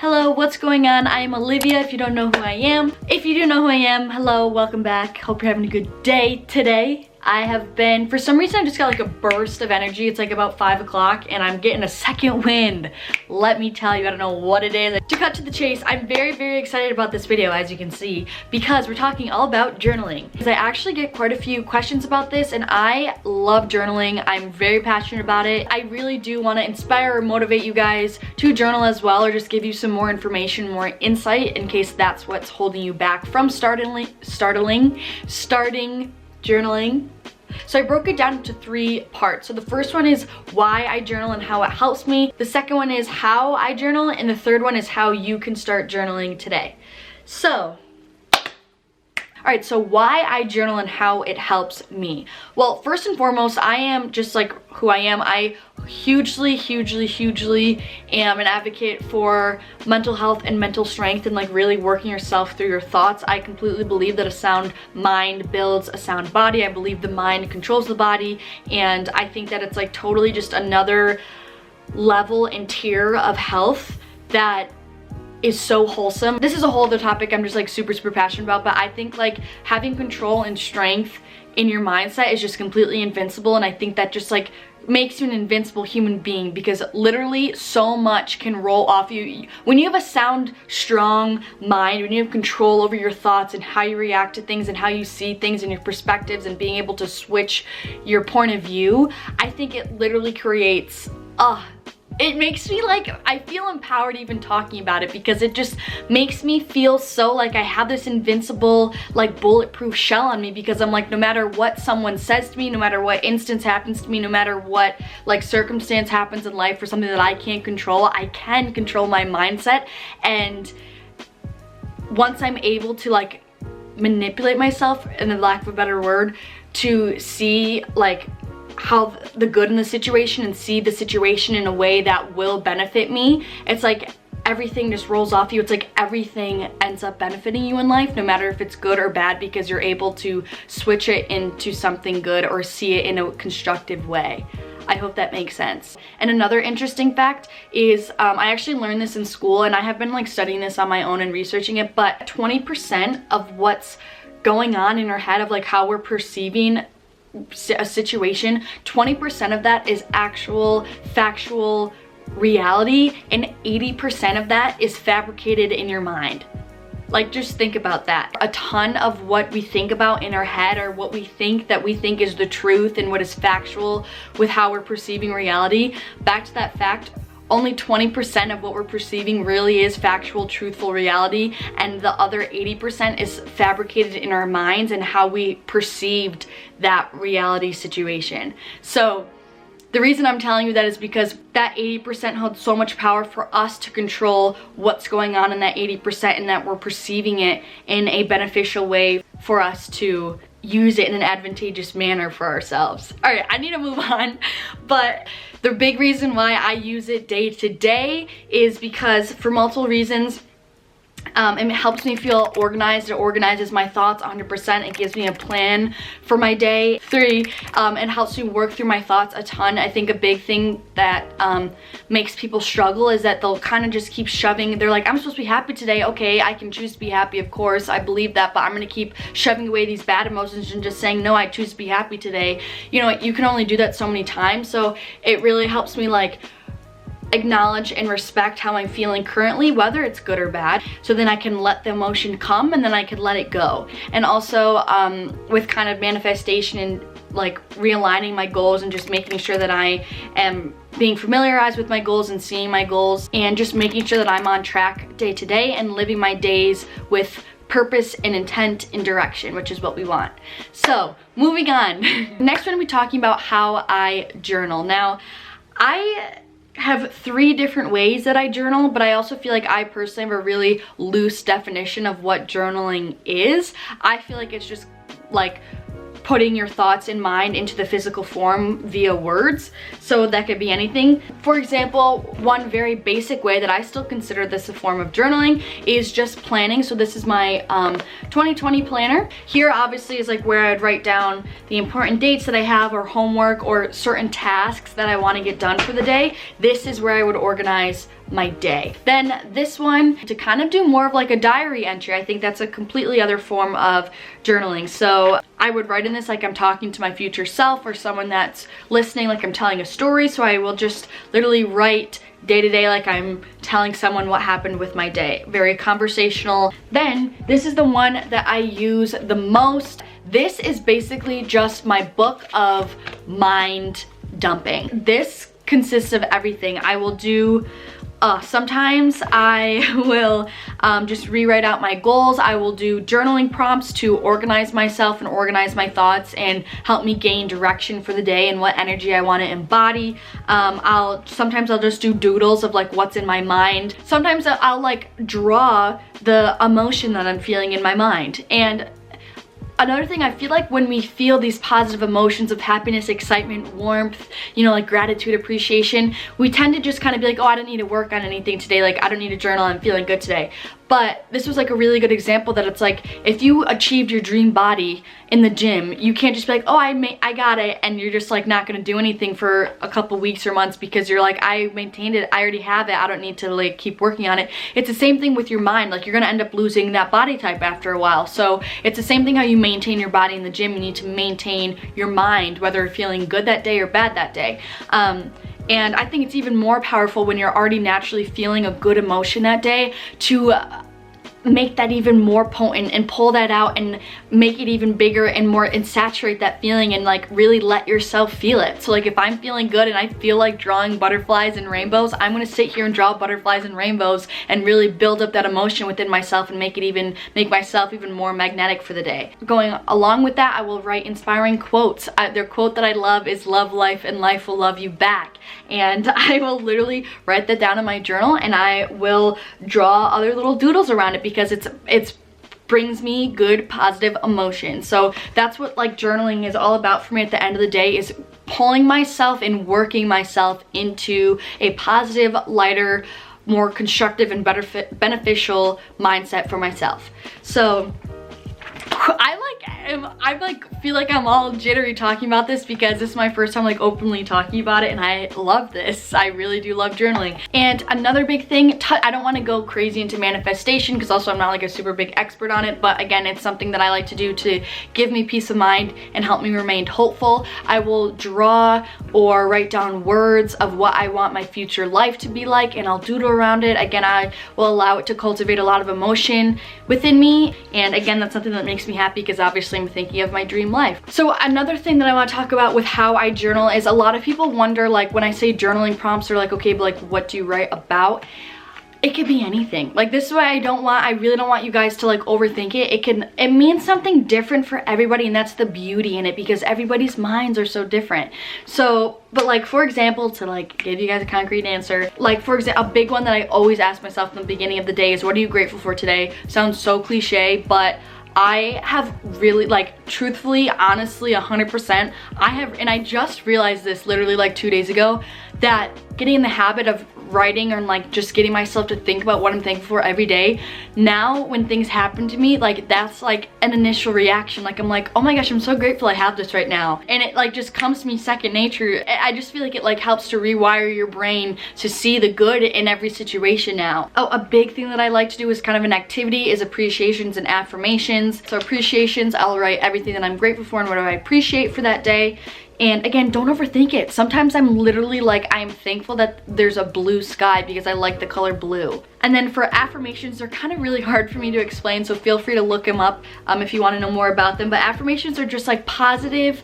Hello, what's going on? I am Olivia, if you don't know who I am. If you do know who I am, hello, welcome back. Hope you're having a good day today. I have been, for some reason I just got like a burst of energy. It's like about 5 o'clock and I'm getting a second wind. Let me tell you, I don't know what it is. To cut to the chase, I'm very excited about this video, as you can see, because we're talking all about journaling. Because I actually get quite a few questions about this and I love journaling. I'm very passionate about it. I really do want to inspire or motivate you guys to journal as well, or just give you some more information, more insight, in case that's what's holding you back from starting journaling. So I broke it down into 3 parts. So the first one is why I journal and how it helps me. The second one is how I journal, and the third one is how you can start journaling today. So alright, so why I journal and how it helps me. Well, first and foremost, I am just like who I am. I hugely am an advocate for mental health and mental strength and like really working yourself through your thoughts. I completely believe that a sound mind builds a sound body. I believe the mind controls the body, and I think that it's like totally just another level and tier of health that is so wholesome. This is a whole other topic I'm just like super passionate about, but I think like having control and strength in your mindset is just completely invincible, and I think that just like makes you an invincible human being, because literally so much can roll off you. When you have a sound, strong mind, when you have control over your thoughts and how you react to things and how you see things and your perspectives and being able to switch your point of view, I think it literally creates it makes me like, I feel empowered even talking about it, because it just makes me feel so like I have this invincible, like bulletproof shell on me, because I'm like, no matter what someone says to me, no matter what instance happens to me, no matter what like circumstance happens in life or something that I can't control, I can control my mindset. And once I'm able to like manipulate myself, in the lack of a better word, to see like how the good in the situation and see the situation in a way that will benefit me, it's like everything just rolls off you. It's like everything ends up benefiting you in life, no matter if it's good or bad, because you're able to switch it into something good or see it in a constructive way. I hope that makes sense. And another interesting fact is, I actually learned this in school, and I have been like studying this on my own and researching it, but 20% of what's going on in our head, of like how we're perceiving a situation, 20% of that is actual factual reality, and 80% of that is fabricated in your mind. Like, just think about that. A ton of what we think about in our head, or what we think is the truth and what is factual with how we're perceiving reality, back to that fact, only 20% of what we're perceiving really is factual, truthful reality, and the other 80% is fabricated in our minds and how we perceived that reality situation. So the reason I'm telling you that is because that 80% holds so much power for us to control what's going on in that 80%, and that we're perceiving it in a beneficial way for us to use it in an advantageous manner for ourselves. All right, I need to move on, but the big reason why I use it day to day is because, for multiple reasons, it helps me feel organized. It organizes my thoughts 100%. It gives me a plan for my day. 3, it helps me work through my thoughts a ton. I think a big thing that makes people struggle is that they'll kind of just keep shoving. They're like, I'm supposed to be happy today. Okay, I can choose to be happy, of course. I believe that, but I'm going to keep shoving away these bad emotions and just saying, no, I choose to be happy today. You know, you can only do that so many times. So it really helps me like acknowledge and respect how I'm feeling currently, whether it's good or bad, so then I can let the emotion come and then I can let it go. And also with kind of manifestation and like realigning my goals and just making sure that I am being familiarized with my goals and seeing my goals, and just making sure that I'm on track day to day and living my days with purpose and intent and direction, which is what we want. So moving on. Next we're gonna be talking about how I journal. Now, I have 3 different ways that I journal, but I also feel like I personally have a really loose definition of what journaling is. I feel like it's just like putting your thoughts and mind into the physical form via words. So that could be anything. For example, one very basic way that I still consider this a form of journaling is just planning. So this is my 2020 planner. Here obviously is like where I'd write down the important dates that I have, or homework, or certain tasks that I want to get done for the day. This is where I would organize my day. Then this one, to kind of do more of like a diary entry. I think that's a completely other form of journaling. So I would write in this like I'm talking to my future self or someone that's listening, like I'm telling a story. So I will just literally write day to day like I'm telling someone what happened with my day. Very conversational. Then this is the one that I use the most. This is basically just my book of mind dumping. This consists of everything. I will do sometimes I will just rewrite out my goals. I will do journaling prompts to organize myself and organize my thoughts and help me gain direction for the day and what energy I want to embody. Sometimes I'll just do doodles of like what's in my mind. Sometimes I'll like draw the emotion that I'm feeling in my mind. And another thing, I feel like when we feel these positive emotions of happiness, excitement, warmth, you know, like gratitude, appreciation, we tend to just kind of be like, oh, I don't need to work on anything today. Like, I don't need to journal. I'm feeling good today. But this was like a really good example that it's like, if you achieved your dream body in the gym, you can't just be like, oh, I got it. And you're just like not gonna do anything for a couple weeks or months because you're like, I maintained it. I already have it. I don't need to like keep working on it. It's the same thing with your mind. Like, you're gonna end up losing that body type after a while. So it's the same thing how you maintain your body in the gym. You need to maintain your mind, whether you're feeling good that day or bad that day. And I think it's even more powerful when you're already naturally feeling a good emotion that day to make that even more potent and pull that out and make it even bigger and more and saturate that feeling and like really let yourself feel it. So like if I'm feeling good and I feel like drawing butterflies and rainbows, I'm gonna sit here and draw butterflies and rainbows and really build up that emotion within myself and make myself even more magnetic for the day. Going along with that, I will write inspiring quotes. Their quote that I love is love life and life will love you back. And I will literally write that down in my journal and I will draw other little doodles around it because it's brings me good positive emotion. So that's what like journaling is all about for me at the end of the day, is pulling myself and working myself into a positive, lighter, more constructive and beneficial mindset for myself. So I feel like I'm all jittery talking about this because this is my first time like openly talking about it, and I love this. I really do love journaling. And another big thing, I don't want to go crazy into manifestation because also I'm not like a super big expert on it, but again, it's something that I like to do to give me peace of mind and help me remain hopeful. I will draw or write down words of what I want my future life to be like, and I'll doodle around it. Again, I will allow it to cultivate a lot of emotion within me, and again, that's something that makes me happy because obviously I'm thinking of my dream life. So another thing that I want to talk about with how I journal is a lot of people wonder, like when I say journaling prompts, they're like, okay, but like what do you write about? It could be anything. Like, this is why I really don't want you guys to like overthink it. It means something different for everybody, and that's the beauty in it because everybody's minds are so different. So, but like for example, to like give you guys a concrete answer, like for example, a big one that I always ask myself in the beginning of the day is, what are you grateful for today? Sounds so cliche, but I have really, like, truthfully, honestly, 100%, and I just realized this literally like 2 days ago, that getting in the habit of writing or like just getting myself to think about what I'm thankful for every day, now when things happen to me, like that's like an initial reaction. Like I'm like, oh my gosh, I'm so grateful I have this right now, and it like just comes to me second nature. I just feel like it like helps to rewire your brain to see the good in every situation now. Oh, a big thing that I like to do is kind of an activity is appreciations and affirmations. So appreciations, I'll write everything that I'm grateful for and what I appreciate for that day. And again, don't overthink it. Sometimes I'm literally like, I'm thankful that there's a blue sky because I like the color blue. And then for affirmations, they're kind of really hard for me to explain, so feel free to look them up if you want to know more about them. But affirmations are just like positive,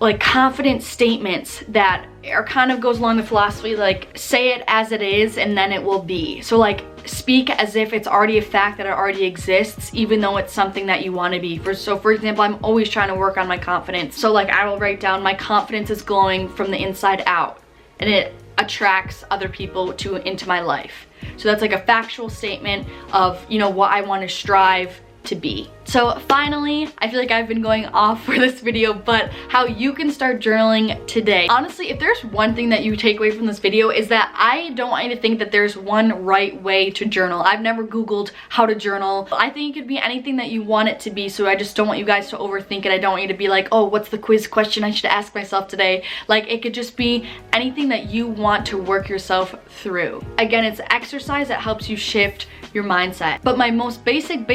like confident statements that are kind of goes along the philosophy like say it as it is and then it will be. So like speak as if it's already a fact that it already exists, even though it's something that you want to be. So for example, I'm always trying to work on my confidence. So like I will write down, my confidence is glowing from the inside out, and it attracts other people into my life. So that's like a factual statement of, you know, what I want to strive to be. So finally, I feel like I've been going off for this video, but how you can start journaling today. Honestly, if there's one thing that you take away from this video is that I don't want you to think that there's one right way to journal. I've never Googled how to journal. I think it could be anything that you want it to be, so I just don't want you guys to overthink it. I don't want you to be like, oh, what's the quiz question I should ask myself today? Like, it could just be anything that you want to work yourself through. Again, it's exercise that helps you shift your mindset. But my most basic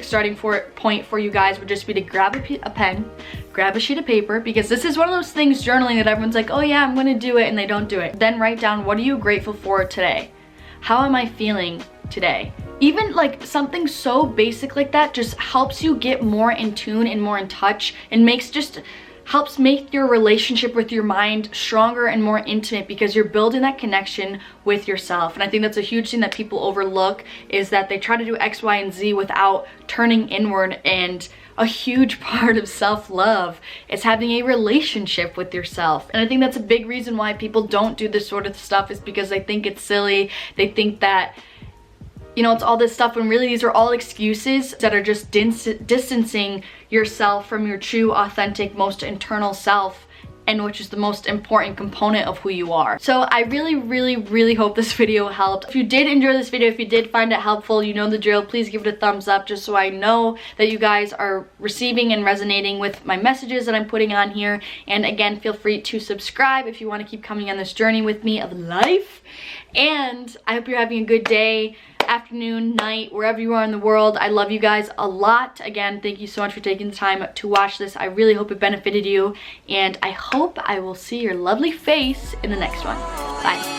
starting point for you guys would just be to grab a pen, grab a sheet of paper, because this is one of those things, journaling, that everyone's like, oh yeah, I'm gonna do it, and they don't do it. Then write down, what are you grateful for today? How am I feeling today? Even like something so basic like that just helps you get more in tune and more in touch, and helps make your relationship with your mind stronger and more intimate, because you're building that connection with yourself. And I think that's a huge thing that people overlook, is that they try to do X, Y, and Z without turning inward. And a huge part of self-love is having a relationship with yourself. And I think that's a big reason why people don't do this sort of stuff, is because they think it's silly. They think that, you know, it's all this stuff, when really these are all excuses that are just distancing yourself from your true, authentic, most internal self, and which is the most important component of who you are. So I really hope this video helped. If you did enjoy this video, if you did find it helpful, you know the drill, please give it a thumbs up, just so I know that you guys are receiving and resonating with my messages that I'm putting on here. And again, feel free to subscribe if you want to keep coming on this journey with me of life. And I hope you're having a good day, afternoon, night, wherever you are in the world. I love you guys a lot. Again, thank you so much for taking the time to watch this. I really hope it benefited you, and I hope I will see your lovely face in the next one. Bye.